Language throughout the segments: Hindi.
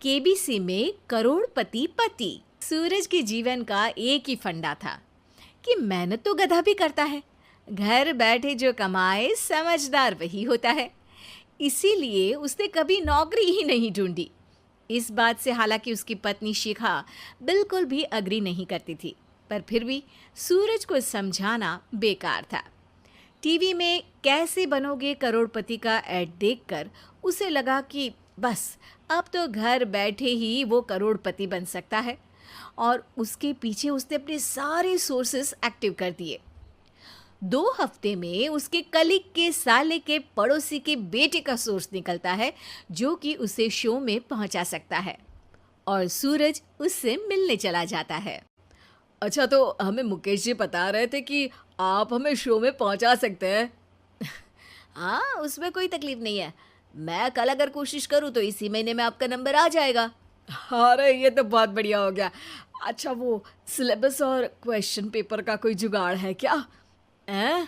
केबीसी में करोड़पति पति। सूरज के जीवन का एक ही फंडा था कि मेहनत तो गधा भी करता है, घर बैठे जो कमाए समझदार वही होता है। इसीलिए उसने कभी नौकरी ही नहीं ढूंढी। इस बात से हालांकि उसकी पत्नी शिखा बिल्कुल भी अग्री नहीं करती थी, पर फिर भी सूरज को समझाना बेकार था। टीवी में कैसे बनोगे करोड़पति का ऐड देखकर उसे लगा कि बस अब तो घर बैठे ही वो करोड़पति बन सकता है, और उसके पीछे उसने अपने सारे सोर्सेस एक्टिव कर दिए। 2 हफ्ते में उसके कलीग के साले के पड़ोसी के बेटे का सोर्स निकलता है जो कि उसे शो में पहुंचा सकता है, और सूरज उससे मिलने चला जाता है। अच्छा, तो हमें मुकेश जी बता रहे थे कि आप हमें शो में पहुंचा सकते हैं। हाँ, उसमें कोई तकलीफ नहीं है। मैं कल अगर कोशिश करूँ तो इसी महीने में आपका नंबर आ जाएगा। अरे ये तो बहुत बढ़िया हो गया। अच्छा, वो सिलेबस और क्वेश्चन पेपर का कोई जुगाड़ है क्या? हैं?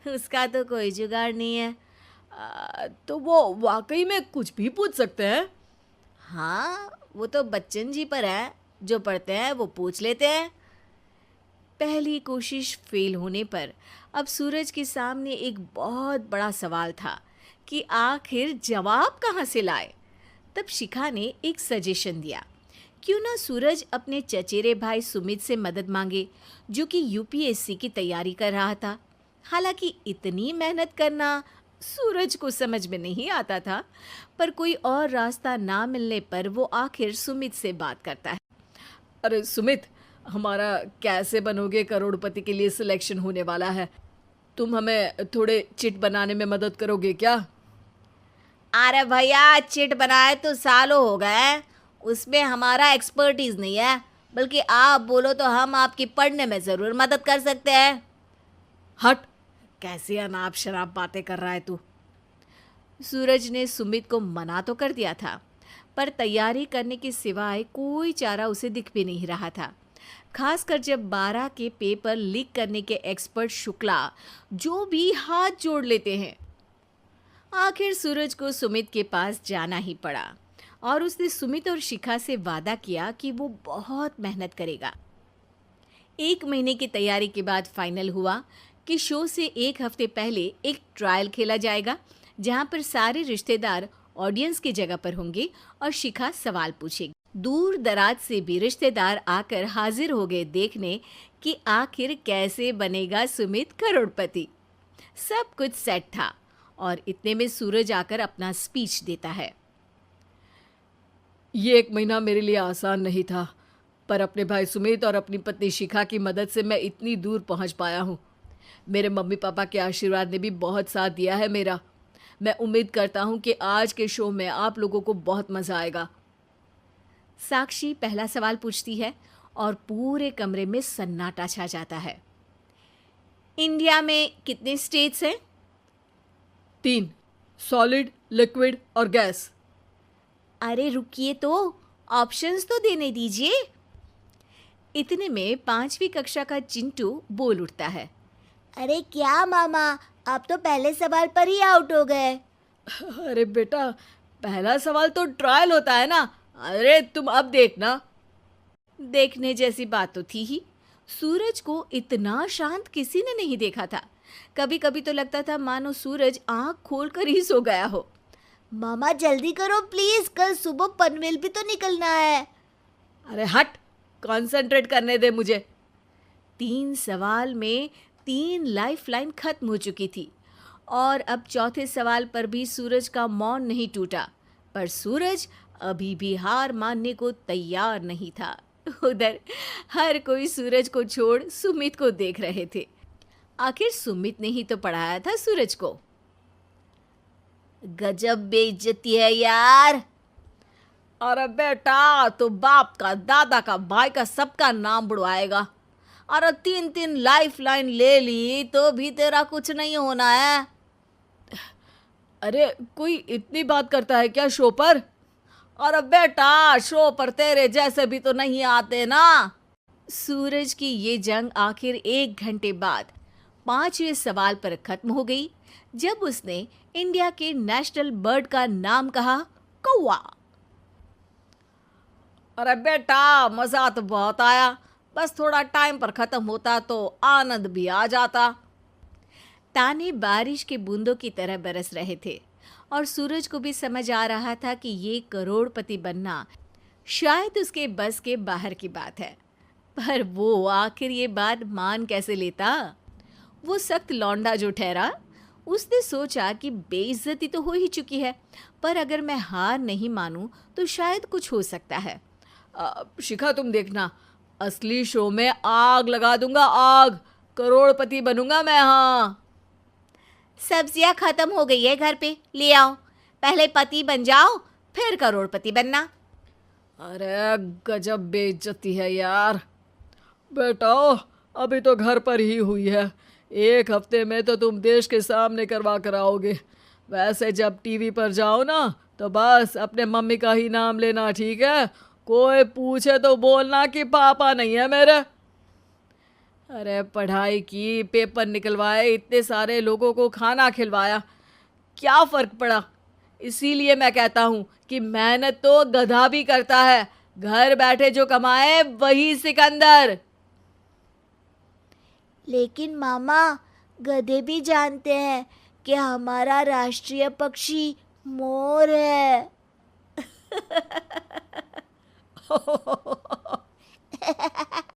उसका तो कोई जुगाड़ नहीं है। तो वो वाकई में कुछ भी पूछ सकते हैं? हाँ, वो तो बच्चन जी पर है, जो पढ़ते हैं वो पूछ लेते हैं। पहली कोशिश फेल होने पर अब सूरज के सामने एक बहुत बड़ा सवाल था कि आखिर जवाब कहाँ से लाए। तब शिखा ने एक सजेशन दिया, क्यों ना सूरज अपने चचेरे भाई सुमित से मदद मांगे, जो कि यूपीएससी की तैयारी कर रहा था। हालांकि इतनी मेहनत करना सूरज को समझ में नहीं आता था, पर कोई और रास्ता ना मिलने पर वो आखिर सुमित से बात करता है। अरे सुमित, हमारा कैसे बनोगे करोड़पति के लिए सिलेक्शन होने वाला है। तुम हमें थोड़े चिट बनाने में मदद करोगे क्या? अरे भैया, चिट बनाए तो सालों हो गए, उसमें हमारा एक्सपर्टीज नहीं है, बल्कि आप बोलो तो हम आपकी पढ़ने में ज़रूर मदद कर सकते हैं। हट, कैसी अनाप शराब बातें कर रहा है तू। सूरज ने सुमित को मना तो कर दिया था, पर तैयारी करने के सिवाय कोई चारा उसे दिख भी नहीं रहा था, खासकर जब 12 के पेपर लीक करने के एक्सपर्ट शुक्ला जो भी हाथ जोड़ लेते हैं। आखिर सूरज को सुमित के पास जाना ही पड़ा, और उसने सुमित और शिखा से वादा किया कि वो बहुत मेहनत करेगा। 1 महीने की तैयारी के बाद फाइनल हुआ कि शो से 1 हफ्ते पहले एक ट्रायल खेला जाएगा, जहां पर सारे रिश्तेदार ऑडियंस की जगह पर होंगे और शिखा सवाल पूछेगी। दूर दराज से भी रिश्तेदार आकर हाजिर हो गए देखने कि आखिर कैसे बनेगा सुमित करोड़पति। सब कुछ सेट था, और इतने में सूरज आकर अपना स्पीच देता है। ये 1 महीना मेरे लिए आसान नहीं था, पर अपने भाई सुमित और अपनी पत्नी शिखा की मदद से मैं इतनी दूर पहुंच पाया हूँ। मेरे मम्मी पापा के आशीर्वाद ने भी बहुत साथ दिया है मेरा। मैं उम्मीद करता हूँ कि आज के शो में आप लोगों को बहुत मज़ा आएगा। साक्षी पहला सवाल पूछती है और पूरे कमरे में सन्नाटा छा जाता है। इंडिया में कितने स्टेट्स हैं? 3, सॉलिड, लिक्विड और गैस। अरे रुकिए, तो ऑप्शंस तो देने दीजिए। इतने में 5वीं कक्षा का चिंटू बोल उठता है। अरे क्या मामा, आप तो पहले सवाल पर ही आउट हो गए। अरे बेटा, पहला सवाल तो ट्रायल होता है ना। अरे तुम अब देखना। देखने जैसी बात तो थी ही। सूरज को इतना शांत किसी ने नहीं देखा था। कभी कभी तो लगता था मानो सूरज आंख खोलकर ही सो गया हो। मामा जल्दी करो प्लीज, कल सुबह पनवेल भी तो निकलना है। अरे हट, कंसंट्रेट करने दे मुझे। 3 सवाल में 3 लाइफलाइन खत्म हो चुकी थी, और अब चौथे सवाल पर भी सूरज का मौन नहीं टूटा। पर सूरज अभी भी हार मानने को तैयार नहीं था। उधर हर कोई सूरज को छोड़ सुमित को देख रहे थे। आखिर सुमित ने ही तो पढ़ाया था सूरज को। गजब बेइज्जती है यार। अरे बेटा, तो बाप का, दादा का, भाई का, सबका नाम बुड़वाएगा। अरे 3 लाइफलाइन ले ली तो भी तेरा कुछ नहीं होना है। अरे कोई इतनी बात करता है क्या शो पर? अरे बेटा, शो पर तेरे जैसे भी तो नहीं आते ना। सूरज की ये जंग आखिर 1 घंटे बाद 5वें सवाल पर खत्म हो गई, जब उसने इंडिया के नेशनल बर्ड का नाम कहा, कौवा। अरे बेटा, मजा तो बहुत आया, बस थोड़ा टाइम पर खत्म होता तो आनंद भी आ जाता। ताने बारिश के बूंदों की तरह बरस रहे थे और सूरज को भी समझ आ रहा था कि ये करोड़पति बनना शायद उसके बस के बाहर की बात है। पर वो आखिर ये बात मान कैसे लेता? वो सख्त लौंडा जो ठहरा, उसने सोचा कि बेइज्जती तो हो ही चुकी है, पर अगर मैं हार नहीं मानूं तो शायद कुछ हो सकता है। शिखा, तुम देखना, असली शो में आग लगा दूंगा, आग, करोड़पति बनूंगा मैं। हाँ, सब्जियां खत्म हो गई है घर पे, ले आओ। पहले पति बन जाओ, फिर करोड़पति बनना। अरे गजब बेइज्जती है यार। बेटा, अभी तो घर पर ही हुई है, 1 हफ्ते में तो तुम देश के सामने करवा कर आओगे। वैसे जब टीवी पर जाओ ना, तो बस अपने मम्मी का ही नाम लेना, ठीक है? कोई पूछे तो बोलना कि पापा नहीं है मेरे। अरे पढ़ाई की, पेपर निकलवाए, इतने सारे लोगों को खाना खिलवाया, क्या फ़र्क पड़ा? इसीलिए मैं कहता हूँ कि मेहनत तो गधा भी करता है, घर बैठे जो कमाए वही सिकंदर। लेकिन मामा, गधे भी जानते हैं कि हमारा राष्ट्रीय पक्षी मोर है।